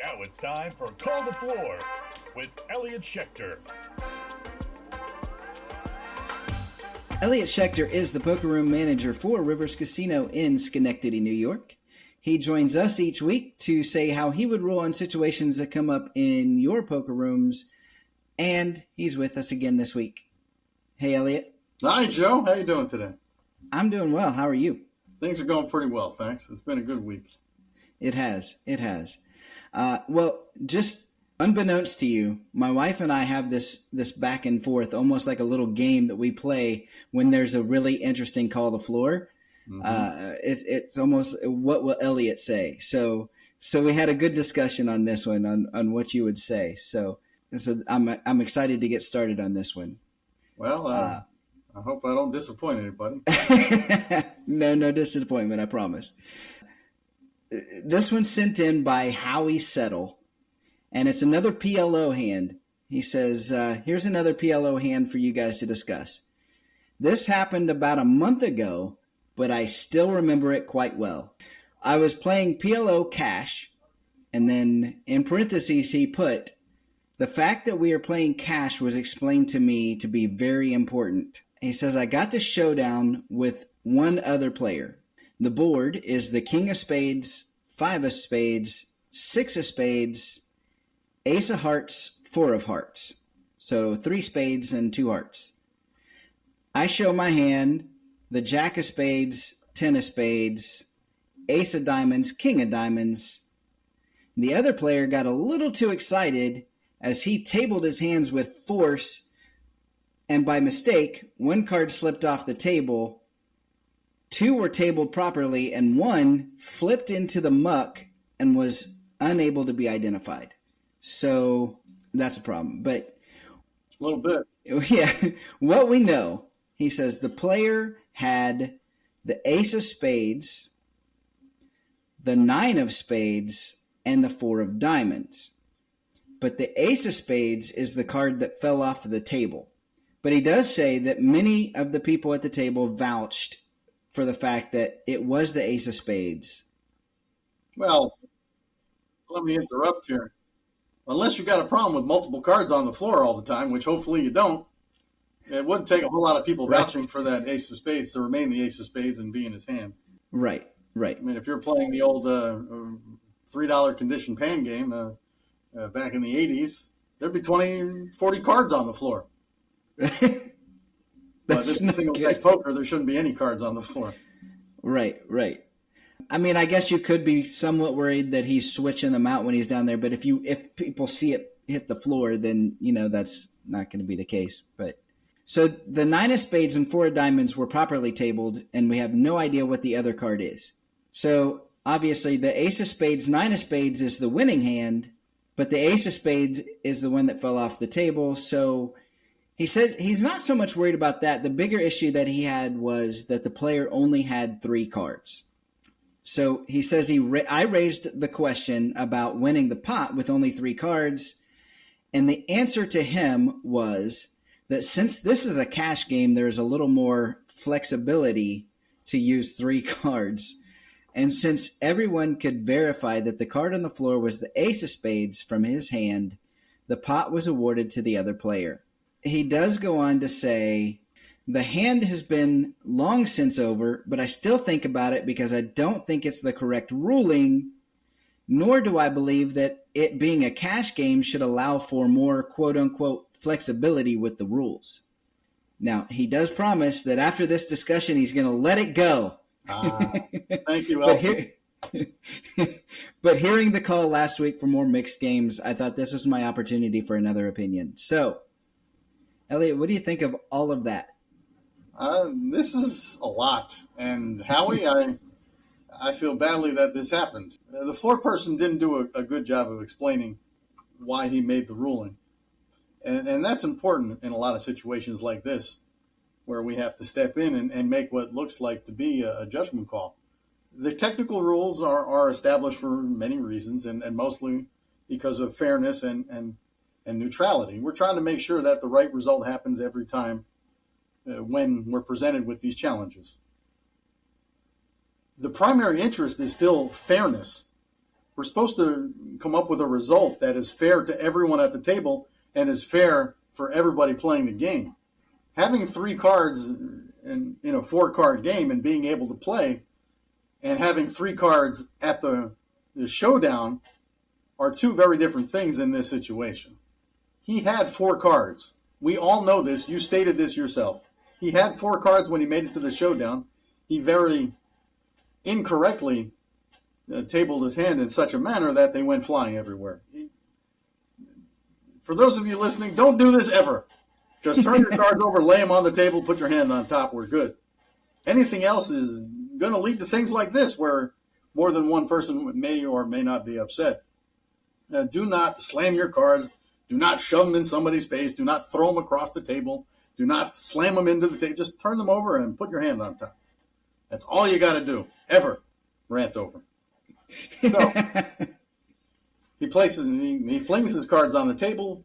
Now it's time for Call the Floor with Elliott Schechter. Elliott Schechter is the poker room manager for Rivers Casino in Schenectady, New York. He joins us each week to say how he would rule on situations that come up in your poker rooms, and he's with us again this week. Hey, Elliott. Hi, Joe. How you doing today? I'm doing well. How are you? Things are going pretty well, thanks. It's been a good week. It has. Well, just unbeknownst to you, my wife and I have this back and forth, almost like a little game that we play when there's a really interesting call to floor. Mm-hmm. It's almost what will Elliott say? So we had a good discussion on this one on what you would say. So I'm excited to get started on this one. Well, I hope I don't disappoint anybody. No disappointment, I promise. This one's sent in by Howie Settle, and it's another PLO hand. He says, here's another PLO hand for you guys to discuss. This happened about a month ago, but I still remember it quite well. I was playing PLO cash, and then in parentheses he put, the fact that we are playing cash was explained to me to be very important. He says, I got the showdown with one other player. The board is the King of Spades, 5 of Spades, 6 of Spades, Ace of Hearts, 4 of Hearts. So 3 spades and 2 hearts. I show my hand, the Jack of Spades, 10 of Spades, Ace of Diamonds, King of Diamonds. The other player got a little too excited as he tabled his hands with force, and by mistake, one card slipped off the table. 2 were tabled properly, and 1 flipped into the muck and was unable to be identified. So that's a problem. But a little bit. Yeah, what we know, he says the player had the Ace of Spades, the 9 of Spades, and the 4 of Diamonds. But the Ace of Spades is the card that fell off the table. But he does say that many of the people at the table vouched for the fact that it was the Ace of Spades. Well, let me interrupt here. Unless you got a problem with multiple cards on the floor all the time, which hopefully you don't, it wouldn't take a whole lot of people vouching for that Ace of Spades to remain the Ace of Spades and be in his hand. Right. I mean, if you're playing the old $3 condition pan game back in the 80s, there'd be 20, 40 cards on the floor. But this is single deck poker, there shouldn't be any cards on the floor. Right. I mean, I guess you could be somewhat worried that he's switching them out when he's down there, but if people see it hit the floor, then that's not going to be the case. But so the 9 of Spades and 4 of Diamonds were properly tabled, and we have no idea what the other card is. So obviously the Ace of Spades, 9 of Spades is the winning hand, but the Ace of Spades is the one that fell off the table. So he says he's not so much worried about that. The bigger issue that he had was that the player only had 3 cards. So he says I raised the question about winning the pot with only 3 cards, and the answer to him was that since this is a cash game, there's a little more flexibility to use 3 cards. And since everyone could verify that the card on the floor was the Ace of Spades from his hand, the pot was awarded to the other player. He does go on to say, the hand has been long since over, but I still think about it because I don't think it's the correct ruling, nor do I believe that it being a cash game should allow for more quote-unquote flexibility with the rules. Now, he does promise that after this discussion, he's going to let it go. Thank you, Elsie. But hearing the call last week for more mixed games, I thought this was my opportunity for another opinion. So, Elliott, what do you think of all of that? This is a lot. And Howie, I feel badly that this happened. The floor person didn't do a good job of explaining why he made the ruling. And that's important in a lot of situations like this, where we have to step in and make what looks like to be a judgment call. The technical rules are established for many reasons, and mostly because of fairness and neutrality. We're trying to make sure that the right result happens every time when we're presented with these challenges. The primary interest is still fairness, We're supposed to come up with a result that is fair to everyone at the table and is fair for everybody playing the game. Having 3 cards in a 4-card game and being able to play, and having 3 cards at the showdown are 2 very different things in this situation. He had 4 cards. We all know this. You stated this yourself. He had 4 cards when he made it to the showdown. He very incorrectly tabled his hand in such a manner that they went flying everywhere. For those of you listening, don't do this ever. Just turn your cards over, lay them on the table, put your hand on top. We're good. Anything else is going to lead to things like this, where more than one person may or may not be upset. Do not slam your cards. Do not shove them in somebody's face. Do not throw them across the table. Do not slam them into the table. Just turn them over and put your hand on top. That's all you got to do. Ever. Rant over. So he flings his cards on the table.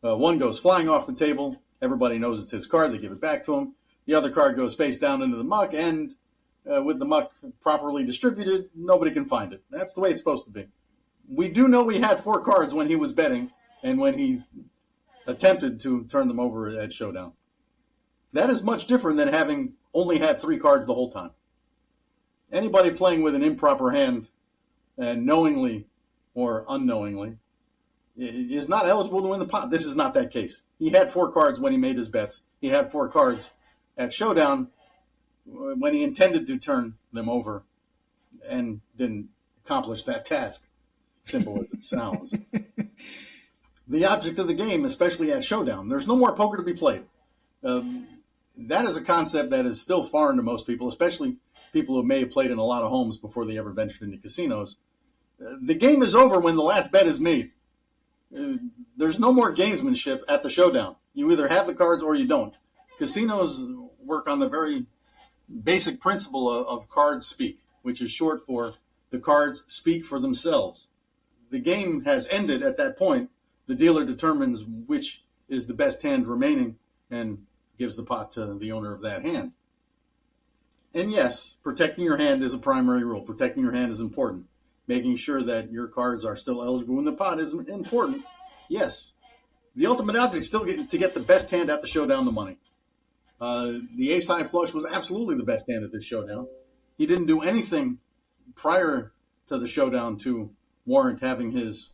One goes flying off the table. Everybody knows it's his card. They give it back to him. The other card goes face down into the muck, and with the muck properly distributed, nobody can find it. That's the way it's supposed to be. We do know he had 4 cards when he was betting and when he attempted to turn them over at showdown. That is much different than having only had 3 cards the whole time. Anybody playing with an improper hand, and knowingly or unknowingly, is not eligible to win the pot. This is not that case. He had 4 cards when he made his bets. He had 4 cards at showdown when he intended to turn them over and didn't accomplish that task. Simple as it sounds. The object of the game, especially at showdown, there's no more poker to be played. That is a concept that is still foreign to most people, especially people who may have played in a lot of homes before they ever ventured into casinos. The game is over when the last bet is made. There's no more gamesmanship at the showdown. You either have the cards or you don't. Casinos work on the very basic principle of cards speak, which is short for the cards speak for themselves. The game has ended at that point. The dealer determines which is the best hand remaining and gives the pot to the owner of that hand. And yes, protecting your hand is a primary rule. Protecting your hand is important. Making sure that your cards are still eligible in the pot is important. Yes. The ultimate object is still to get the best hand at the showdown, the money. The ace-high flush was absolutely the best hand at this showdown. He didn't do anything prior to the showdown to warrant having his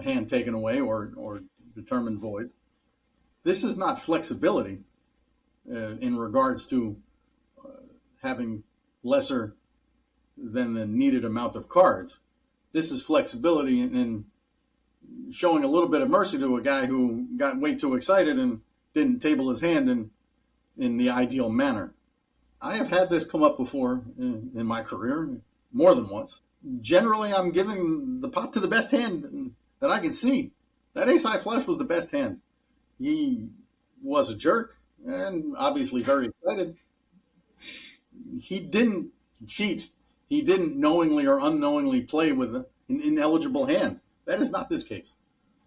hand taken away or determined void. This is not flexibility in regards to having lesser than the needed amount of cards. This is flexibility in showing a little bit of mercy to a guy who got way too excited and didn't table his hand in the ideal manner. I have had this come up before in my career, more than once. Generally, I'm giving the pot to the best hand that I can see. That ace-high flush was the best hand. He was a jerk and obviously very excited. He didn't cheat. He didn't knowingly or unknowingly play with an ineligible hand. That is not this case.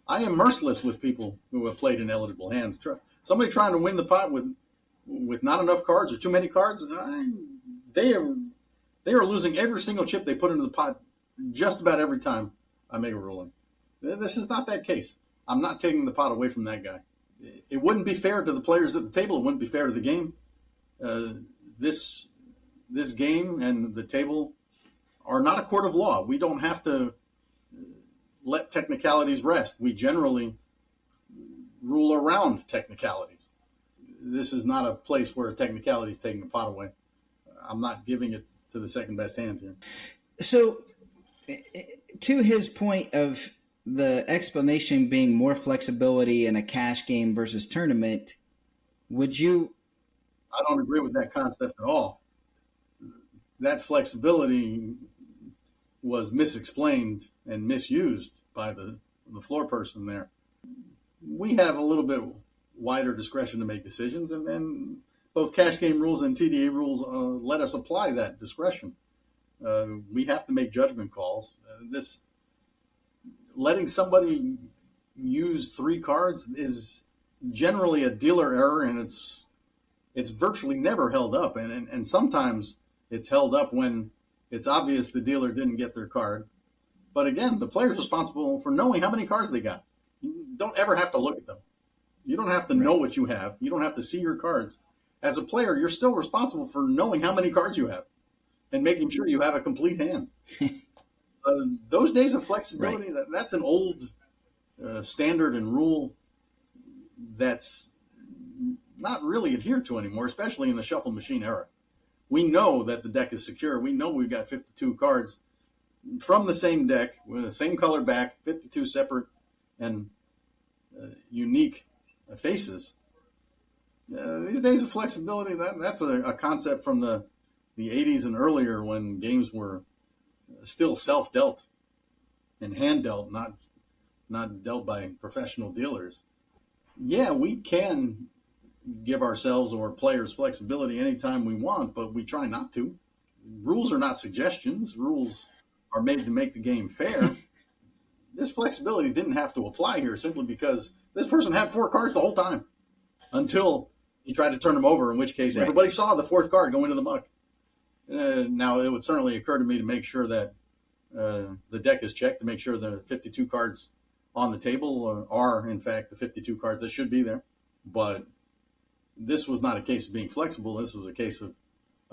I am merciless with people who have played ineligible hands. Somebody trying to win the pot with not enough cards or too many cards, they are losing every single chip they put into the pot just about every time I make a ruling. This is not that case. I'm not taking the pot away from that guy. It wouldn't be fair to the players at the table. It wouldn't be fair to the game. This game and the table are not a court of law. We don't have to let technicalities rest. We generally rule around technicalities. This is not a place where a technicality is taking a pot away. I'm not giving it to the second best hand here. So, to his point of the explanation being more flexibility in a cash game versus tournament, would you? I don't agree with that concept at all. That flexibility was misexplained and misused by the floor person there. We have a little bit wider discretion to make decisions, and both cash game rules and TDA rules let us apply that discretion. We have to make judgment calls. Letting somebody use 3 cards is generally a dealer error, and it's virtually never held up. And sometimes it's held up when it's obvious the dealer didn't get their card, But again, the player's responsible for knowing how many cards they got. You don't ever have to look at them. You don't have to know what you have. You don't have to see your cards. As a player, you're still responsible for knowing how many cards you have and making sure you have a complete hand. Those days of flexibility, that's an old standard and rule that's not really adhered to anymore, especially in the shuffle machine era. We know that the deck is secure. We know we've got 52 cards from the same deck with the same color back, 52 separate and unique faces. These days of flexibility, that's a concept from the 80s and earlier, when games were still self-dealt and hand-dealt, not dealt by professional dealers. Yeah, we can give ourselves or players flexibility anytime we want, but we try not to. Rules are not suggestions. Rules are made to make the game fair. This flexibility didn't have to apply here simply because this person had 4 cards the whole time until he tried to turn them over, in which case everybody saw the 4th card go into the muck. Now, it would certainly occur to me to make sure that the deck is checked, to make sure the 52 cards on the table are, in fact, the 52 cards that should be there. But this was not a case of being flexible. This was a case of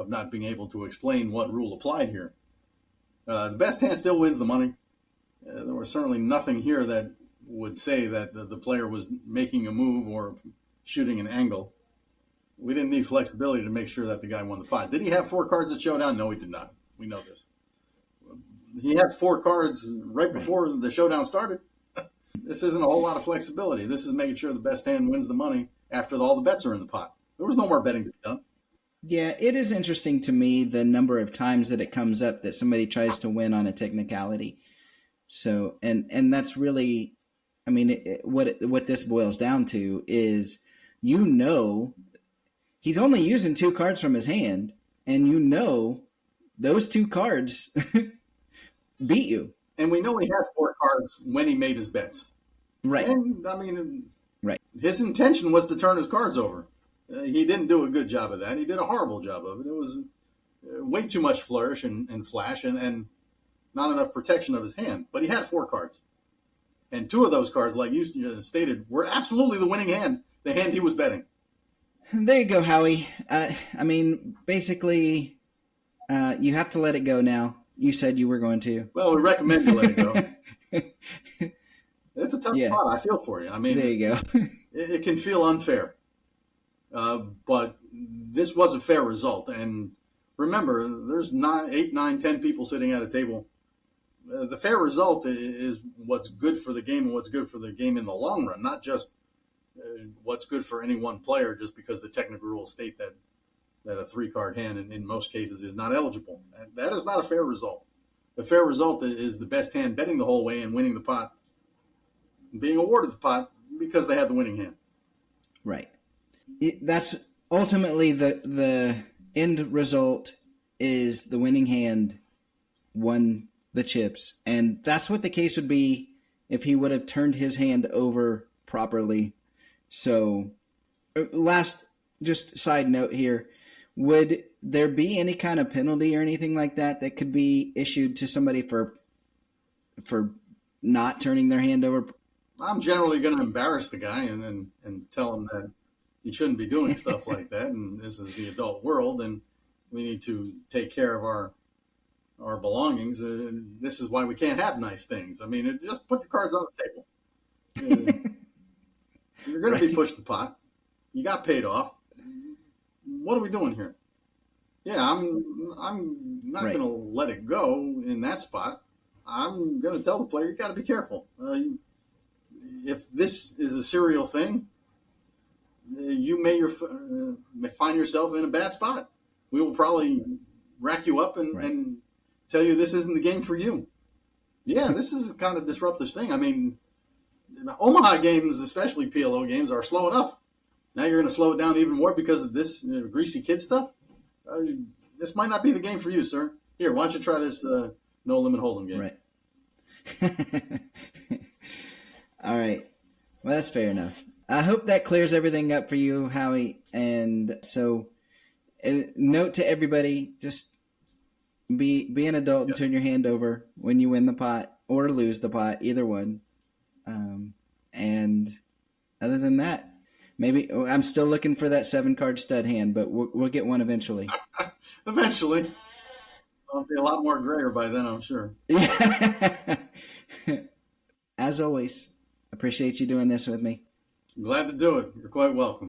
not being able to explain what rule applied here. The best hand still wins the money. There was certainly nothing here that would say that the player was making a move or shooting an angle. We didn't need flexibility to make sure that the guy won the pot. Did he have 4 cards at showdown? No, he did not. We know this. He had 4 cards right before the showdown started. This isn't a whole lot of flexibility. This is making sure the best hand wins the money after all the bets are in the pot. There was no more betting to be done. Yeah, it is interesting to me the number of times that it comes up that somebody tries to win on a technicality. So, and that's really, I mean, what this boils down to is, he's only using 2 cards from his hand, and those 2 cards beat you. And we know he had 4 cards when he made his bets. Right. And, I mean, his intention was to turn his cards over. He didn't do a good job of that. He did a horrible job of it. It was way too much flourish and flash and not enough protection of his hand. But he had 4 cards. And 2 of those cards, like you stated, were absolutely the winning hand, the hand he was betting. There you go, Howie. I mean, basically, you have to let it go now. You said you were going to. Well, we recommend you let it go. It's a tough spot. I feel for you. I mean, there you go. it can feel unfair. But this was a fair result. And remember, there's 8, 9, 10 people sitting at a table. The fair result is what's good for the game and what's good for the game in the long run, not just what's good for any one player just because the technical rules state that a 3-card hand in most cases is not eligible. That is not a fair result. The fair result is the best hand betting the whole way and winning the pot, being awarded the pot because they have the winning hand. Right. That's ultimately the end result, is the winning hand won the chips. And that's what the case would be if he would have turned his hand over properly. So last just side note here, would there be any kind of penalty or anything like that could be issued to somebody for not turning their hand over? I'm generally going to embarrass the guy and tell him that he shouldn't be doing stuff like that. And this is the adult world, and we need to take care of our belongings. This is why we can't have nice things. I mean, just put your cards on the table. You're going to be pushed the pot. You got paid off. What are we doing here? Yeah, I'm not going to let it go in that spot. I'm going to tell the player, you got to be careful. If this is a serial thing, you may find yourself in a bad spot. We will probably rack you up and tell you this isn't the game for you. Yeah, this is a kind of disruptive thing. I mean, Omaha games, especially PLO games, are slow enough. Now you're going to slow it down even more because of this greasy kid stuff? This might not be the game for you, sir. Here, why don't you try this no-limit hold'em game? Right. All right. Well, that's fair enough. I hope that clears everything up for you, Howie. And so, note to everybody, just be an adult and turn your hand over when you win the pot, or lose the pot, either one. And other than that, maybe I'm still looking for that 7-card stud hand, but we'll get one eventually. Eventually. I'll be a lot more grayer by then, I'm sure. Yeah. As always, appreciate you doing this with me. Glad to do it. You're quite welcome.